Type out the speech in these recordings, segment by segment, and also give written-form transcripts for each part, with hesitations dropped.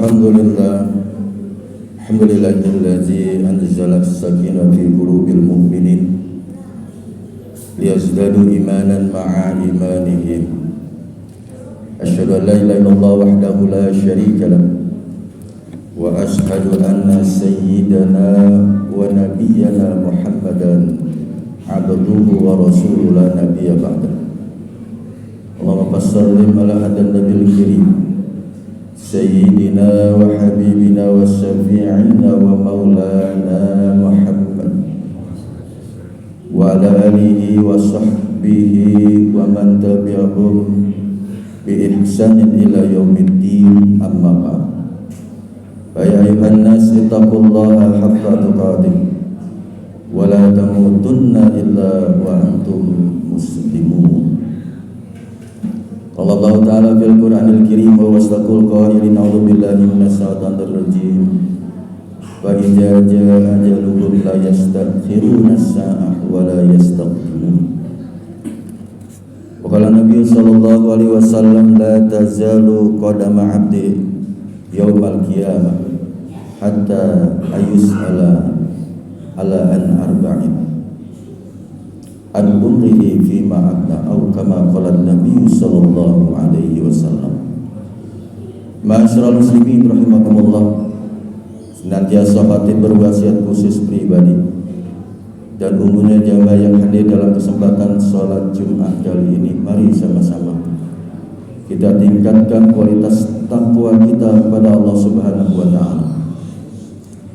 Alhamdulillahilladzi anzala as-sakinata fi qulubil mu'minin liyazdadu imanan ma'a imanihim. Asyhadu an la ilaha illallah wahdahu la syarika lah wa asyhadu anna sayyidana wa nabiyyana Muhammadan abduhu wa rasuluhu la nabiyya ba'dah. Allahumma sallim ala hadan nabiyil karim Sayyidina wa habibina wa syafi'ina wa maulana Muhammad wa ala alihi wa sahbihi wa man tabi'ahum bi ihsanin ila yaumiddin, amma ba'd. Ya ayuhan nas ittaqullaha haqqa tuqatih wa la tamutunna illa wa antum muslimun. Allah Ta'ala fil Qur'anil Karim wa wasdaqul qailin a'udzu billahi minas syaitonir rajim. Wa idza jaa ajaluhum la yastakhiruna as-sa'ah wa la yastaqdimun. Wa qala Nabi sallallahu alaihi wasallam la tazalu qadama 'abdi yaumal qiyamah hatta ayus'ala ala an arba'in an umrihi fima abna au kama qala Nabi sallallahu alaihi wasallam. Ma'asyiral muslimin rahimakumullah, senantiasa khatib berwasiat khusus pribadi dan umumnya jamaah yang hadir dalam kesempatan sholat Jumat kali ini. Mari sama-sama kita tingkatkan kualitas takwa kita kepada Allah Subhanahu wa taala.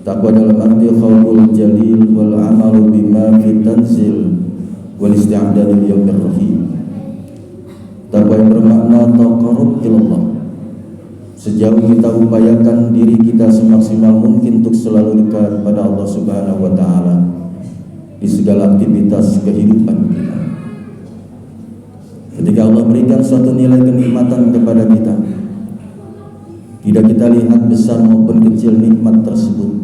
Takwa dalam arti khauful jalil wal amalu bima fi tanzil wal isti'dad lil yaumir rahim. Takwa yang bermakna taqarrub ilallah. Sejauh kita upayakan diri kita semaksimal mungkin untuk selalu dekat pada Allah Subhanahu wa taala di segala aktivitas kehidupan kita. Ketika Allah berikan suatu nilai kenikmatan kepada kita, tidak kita lihat besar maupun kecil nikmat tersebut,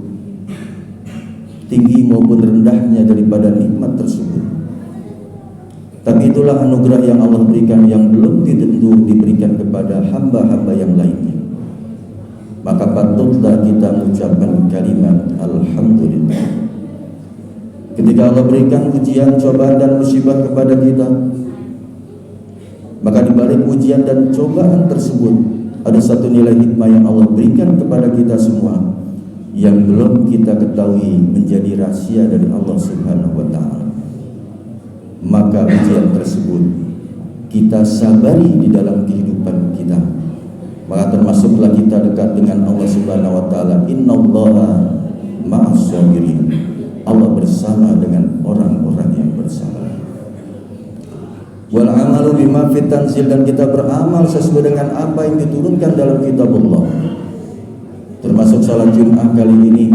tinggi maupun rendahnya daripada nikmat tersebut. Tapi itulah anugerah yang Allah berikan yang belum tentu diberikan kepada hamba-hamba yang lainnya. Maka patutlah kita mengucapkan kalimat alhamdulillah. Ketika Allah berikan ujian, cobaan dan musibah kepada kita, maka di balik ujian dan cobaan tersebut ada satu nilai hikmah yang Allah berikan kepada kita semua yang belum kita ketahui, menjadi rahasia dari Allah Subhanahu wa taala. Maka ujian tersebut kita sabari di dalam kehidupan kita, maka termasuklah kita dekat dengan Allah Subhanahu wa taala. Innallaha ma'as sabirin. Allah bersama dengan orang-orang yang bersabar. Wal amalu bima fit tanzil, dan kita beramal sesuai dengan apa yang diturunkan dalam kitabullah. Termasuk salat Jumat kali ini,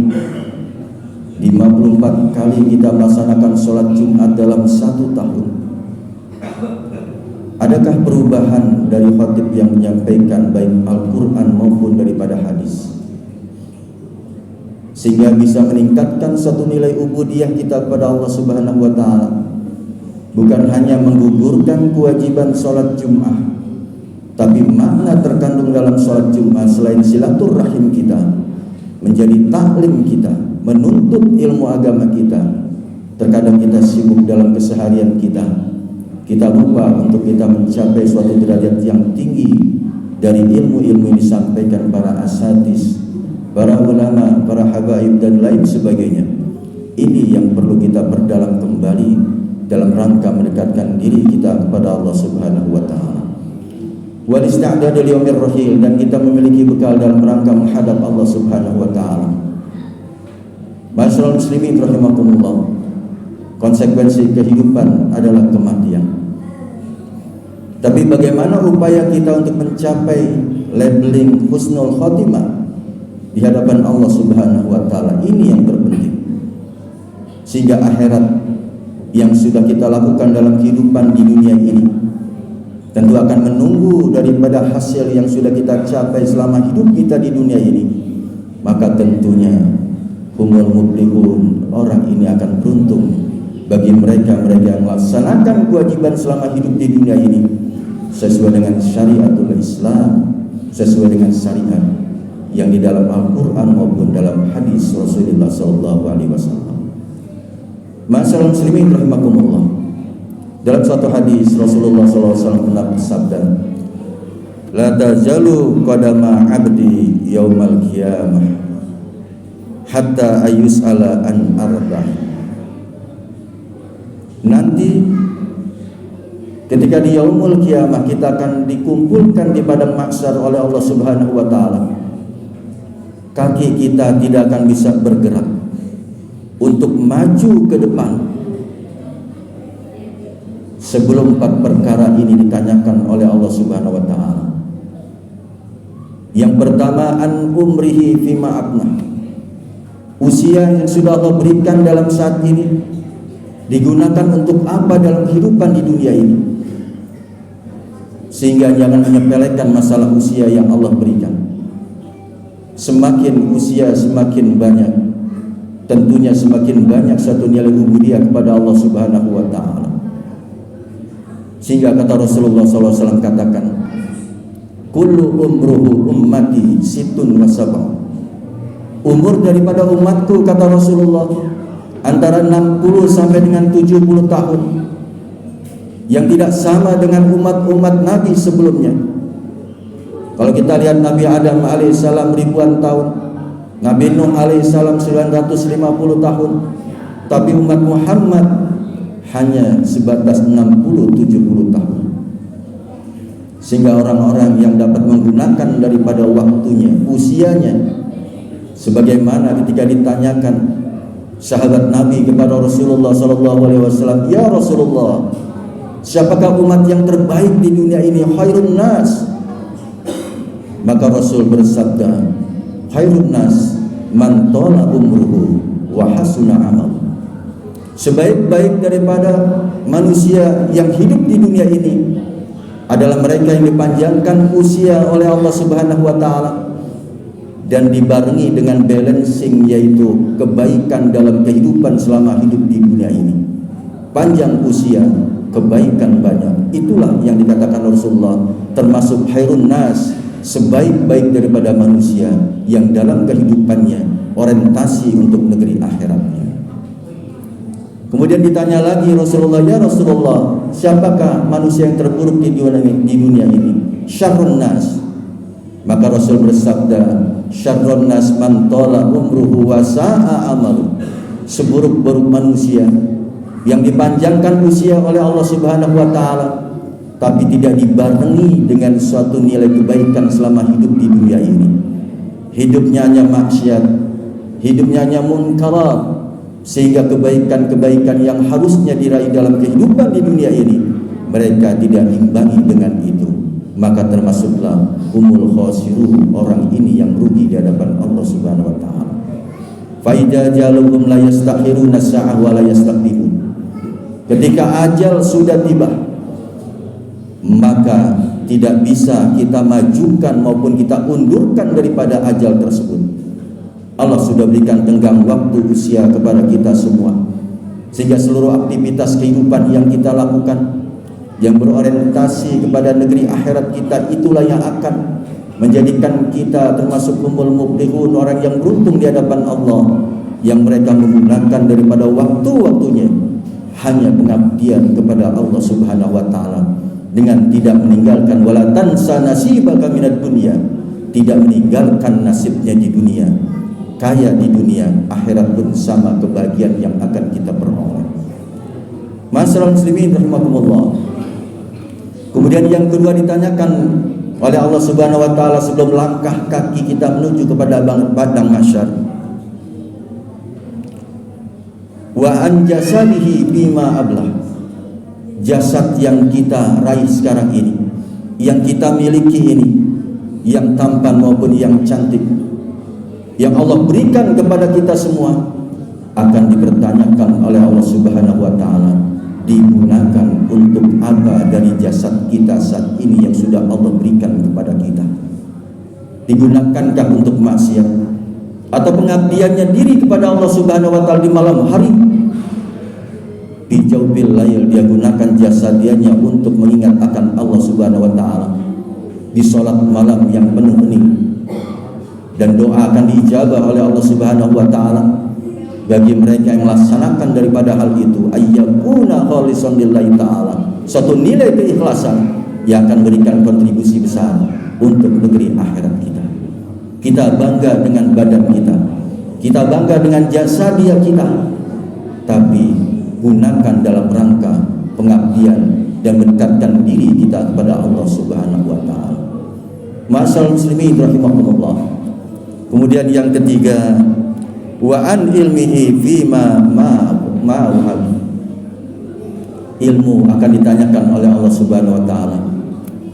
54 kali kita melaksanakan sholat Jumat dalam 1 tahun. Adakah perubahan dari khatib yang menyampaikan baik Al-Quran maupun daripada hadis, sehingga bisa meningkatkan satu nilai ubudiyah kita kepada Allah Subhanahu wa taala? Bukan hanya menggugurkan kewajiban sholat Jumat, tapi makna terkandung dalam sholat Jumat selain silaturahim kita, menjadi taklim kita, menuntut ilmu agama kita. Terkadang kita sibuk dalam keseharian kita, kita lupa untuk kita mencapai suatu derajat yang tinggi dari ilmu-ilmu yang disampaikan para asatidz, para ulama, para habaib dan lain sebagainya. Ini yang perlu kita perdalam kembali dalam rangka mendekatkan diri kita kepada Allah Subhanahu wa taala. Wal isti'dad lil yaumir rahil, dan kita memiliki bekal dalam rangka menghadap Allah Subhanahu wa taala. Ma'asyiral muslimin rahimakumullah, konsekuensi kehidupan adalah kematian. Tapi bagaimana upaya kita untuk mencapai labeling husnul khotimah di hadapan Allah Subhanahu wa taala? Ini yang terpenting. Sehingga akhirat yang sudah kita lakukan dalam kehidupan di dunia ini tentu akan menunggu daripada hasil yang sudah kita capai selama hidup kita di dunia ini. Maka tentunya humul muflihun, orang ini akan beruntung bagi mereka-mereka yang melaksanakan kewajiban selama hidup di dunia ini sesuai dengan syariatul Islam, sesuai dengan syariat yang di dalam Al-Quran maupun dalam hadis Rasulullah SAW. Masyaallah muslimin rahimakumullah. Dalam suatu hadis Rasulullah SAW pernah bersabda, la tazalu qadama abdi yaumal qiyamah hatta ayus'ala an arba'in. Nanti ketika di yaumul qiyamah kita akan dikumpulkan di padang mahsyar oleh Allah Subhanahu wa taala. Kaki kita tidak akan bisa bergerak untuk maju ke depan sebelum 4 perkara ini ditanyakan oleh Allah Subhanahu wa taala. Yang pertama, an umrihi fima abna. Usia yang sudah Allah berikan dalam saat ini digunakan untuk apa dalam kehidupan di dunia ini, sehingga jangan menyepelekan masalah usia yang Allah berikan. Semakin usia semakin banyak, tentunya semakin banyak satu nilai ubudiyah kepada Allah Subhanahu wa taala. Sehingga kata Rasulullah SAW katakan, kullu umruhu ummati situn wa sab'un. Umur daripada umatku, kata Rasulullah, antara 60 sampai dengan 70 tahun, yang tidak sama dengan umat-umat Nabi sebelumnya. Kalau kita lihat Nabi Adam alaihissalam ribuan tahun, Nabi Nuh alaihissalam 950 tahun, tapi umat Muhammad hanya sebatas 60-70 tahun. Sehingga orang-orang yang dapat menggunakan daripada waktunya, usianya, sebagaimana ketika ditanyakan sahabat Nabi kepada Rasulullah SAW, ya Rasulullah, siapakah umat yang terbaik di dunia ini? Khairun nas. Maka Rasul bersabda, khairun nas man tala umruhu wa hasuna amal. Sebaik-baik daripada manusia yang hidup di dunia ini adalah mereka yang dipanjangkan usia oleh Allah Subhanahu wa taala dan dibarengi dengan balancing, yaitu kebaikan dalam kehidupan selama hidup di dunia ini. Panjang usia, kebaikan banyak. Itulah yang dikatakan Rasulullah termasuk khairun nas, sebaik-baik daripada manusia yang dalam kehidupannya orientasi untuk negeri akhiratnya. Kemudian ditanya lagi Rasulullah, ya Rasulullah, siapakah manusia yang terburuk di dunia ini? Syarrun nas. Maka Rasul bersabda, syarrun nas man tala umruhu wa sa'a amalu. Seburuk-buruk manusia yang dipanjangkan usia oleh Allah Subhanahu wa taala tapi tidak dibarengi dengan suatu nilai kebaikan selama hidup di dunia ini. Hidupnya hanya maksiat, hidupnya hanya munkarat, sehingga kebaikan-kebaikan yang harusnya diraih dalam kehidupan di dunia ini mereka tidak imbangi dengan itu. Maka termasuklah humul khasirun, orang ini yang rugi di hadapan Allah Subhanahu wa taala. Fa idza jalahum la yastakhiruna sa'ah wa la yastaqdimun. Ketika ajal sudah tiba, maka tidak bisa kita majukan maupun kita undurkan daripada ajal tersebut. Allah sudah berikan tenggang waktu usia kepada kita semua, sehingga seluruh aktivitas kehidupan yang kita lakukan yang berorientasi kepada negeri akhirat kita, itulah yang akan menjadikan kita termasuk humul muflihun, orang yang beruntung di hadapan Allah, yang mereka menggunakan daripada waktu-waktunya hanya pengabdian kepada Allah Subhanahu wa taala, dengan tidak meninggalkan wala tansa nasibaka minad dunya, tidak meninggalkan nasibnya di dunia. Kaya di dunia, akhirat pun sama kebahagiaan yang akan kita peroleh. Masyaallah muslimin rahimakumullah. Kemudian yang kedua ditanyakan oleh Allah Subhanahu wa taala sebelum langkah kaki kita menuju kepada padang mahsyar, wa an jasadihi bima ablah. Jasad yang kita raih sekarang ini, yang kita miliki ini, yang tampan maupun yang cantik, yang Allah berikan kepada kita semua, akan dipertanyakan oleh Allah Subhanahu wa taala, digunakan untuk apa dari jasad kita saat ini yang sudah Allah berikan kepada kita? Digunakankah untuk maksiat atau pengabdiannya diri kepada Allah Subhanahu wa taala di malam hari? Bijaubil lail, dia gunakan jasadiannya untuk mengingat akan Allah Subhanahu wa taala di salat malam yang penuh hening. dan doa akan diijabah oleh Allah Subhanahu wa taala bagi mereka yang melaksanakan daripada hal itu, ayyakuna khalisan lillahi taala, suatu nilai keikhlasan yang akan berikan kontribusi besar untuk negeri akhirat kita. Kita bangga dengan badan kita, kita bangga dengan jasadia kita, tapi gunakan dalam rangka pengabdian dan mendekatkan diri kita kepada Allah Subhanahu wa taala. Ma'asyiral muslimin rahimakumullah. Kemudian yang ketiga, wa an ilmihi fima ma'uhab. Ilmu akan ditanyakan oleh Allah Subhanahu wa taala.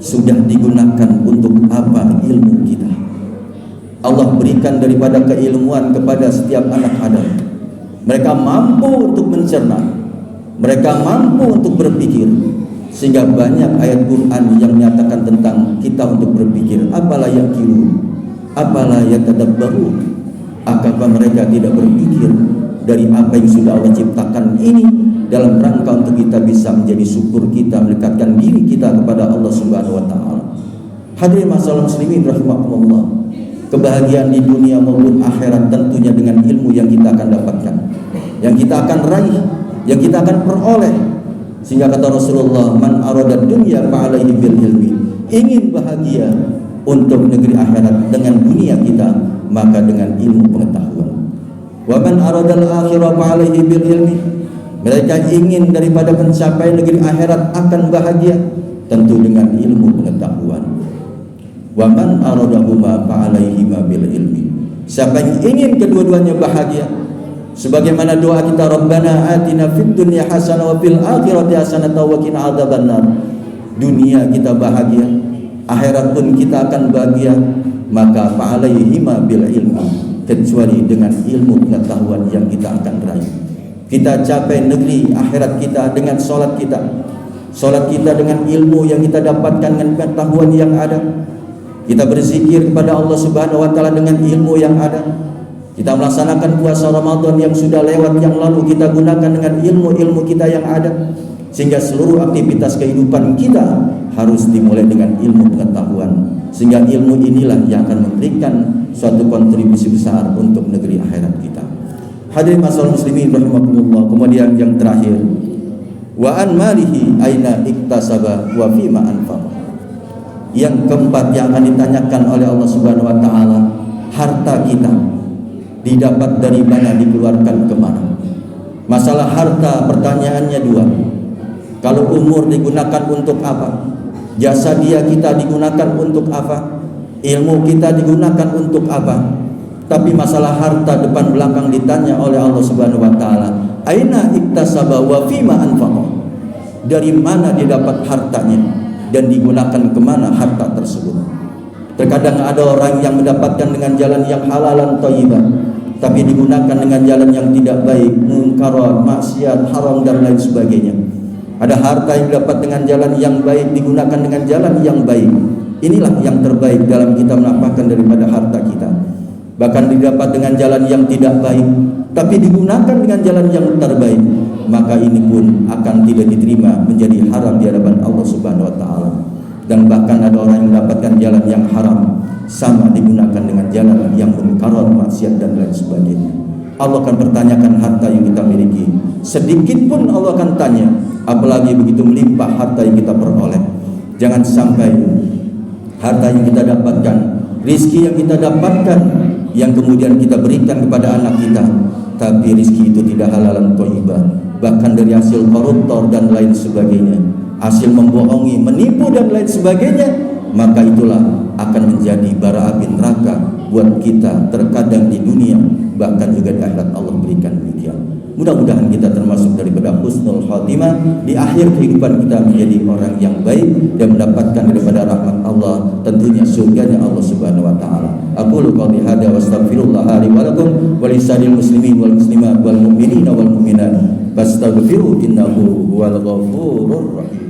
Sudah digunakan untuk apa ilmu kita? Allah berikan daripada keilmuan kepada setiap anak Adam. Mereka mampu untuk mencerna, mereka mampu untuk berpikir, sehingga banyak ayat Quran yang menyatakan tentang kita untuk berpikir. Apalah yaqilu, apalah yatadabbaru. Apakah mereka tidak berpikir dari apa yang sudah Allah ciptakan ini dalam rangka untuk kita bisa menjadi syukur kita, mendekatkan diri kita kepada Allah Subhanahu wa taala. Hadirin masyaallah muslimin rahimakumullah. Kebahagiaan di dunia maupun akhirat tentunya dengan ilmu yang kita akan dapatkan, yang kita akan raih, yang kita akan peroleh. Sehingga kata Rasulullah, man arada dunya fa'alaihi bil ilmi. Ingin bahagia untuk negeri akhirat dengan dunia kita, maka dengan ilmu pengetahuan. Wa man arada al-akhirah fa'alaihi bil ilmi. Mereka ingin daripada pencapaian negeri akhirat akan bahagia, tentu dengan ilmu pengetahuan. Wa man aradahuma fa'alaihi bil ilmi. Siapa yang ingin kedua-duanya bahagia, sebagaimana doa kita, Rabbana atina fid dunya hasanah wa fil akhirati hasanah wa qina adzabannar. Dunia kita bahagia, akhirat pun kita akan bahagia, maka fa'alaihi bil ilmi, kecuali dengan ilmu pengetahuan yang kita akan raih. Kita capai negeri akhirat kita dengan solat kita, solat kita dengan ilmu yang kita dapatkan dengan pengetahuan yang ada. Kita berzikir kepada Allah Subhanahu wa taala dengan ilmu yang ada. Kita melaksanakan puasa Ramadan yang sudah lewat yang lalu, kita gunakan dengan ilmu-ilmu kita yang ada, sehingga seluruh aktivitas kehidupan kita harus dimulai dengan ilmu pengetahuan, sehingga ilmu inilah yang akan memberikan suatu kontribusi besar untuk negeri akhirat kita. Hadirin masyaallah muslimin rahimakumullah. Kemudian yang terakhir, wa an malihi aina iktasaba wa fima anfaqa. Yang keempat yang akan ditanyakan oleh Allah Subhanahu wa taala, harta kita didapat dari mana, dikeluarkan kemana. Masalah harta pertanyaannya dua. Kalau umur digunakan untuk apa? Jasa dia kita digunakan untuk apa? Ilmu kita digunakan untuk apa? Tapi masalah harta depan belakang ditanya oleh Allah Subhanahu wa taala, aina iktasaba wa fima anfaqa. Dari mana dia dapat hartanya dan digunakan kemana harta tersebut. Terkadang ada orang yang mendapatkan dengan jalan yang halalan thayyiban, tapi digunakan dengan jalan yang tidak baik, mungkarat, maksiat, haram dan lain sebagainya. Ada harta yang didapat dengan jalan yang baik, digunakan dengan jalan yang baik. Inilah yang terbaik dalam kita menapakkan daripada harta kita. Bahkan didapat dengan jalan yang tidak baik, tapi digunakan dengan jalan yang terbaik, maka ini pun akan tidak diterima, menjadi haram di hadapan Allah Subhanahu wa taala. Dan bahkan ada orang yang mendapatkan jalan yang haram, sama digunakan dengan jalan yang mungkarat, maksiat dan lain sebagainya. Allah akan pertanyakan harta yang kita miliki. Sedikit pun Allah akan tanya, apalagi begitu melimpah harta yang kita peroleh. Jangan sampai harta yang kita dapatkan, rizki yang kita dapatkan, yang kemudian kita berikan kepada anak kita, tapi rizki itu tidak halalan thayyibah, bahkan dari hasil koruptor dan lain sebagainya, hasil membohongi, menipu dan lain sebagainya, maka itulah akan menjadi bara api neraka buat kita terkadang di dunia, bahkan juga di akhirat Allah berikan demikian. Mudah-mudahan kita termasuk daripada husnul khatimah, di akhir kehidupan kita menjadi orang yang baik dan mendapatkan daripada rahmat Allah, tentunya surganya Allah Subhanahu wa taala. Aqulu qouli hadza wa astaghfirullah li wa lakum wa lisanil muslimin wal muslimat wal mu'minina wal mu'minat fastaghfiru innahu huwal ghafurur rahim.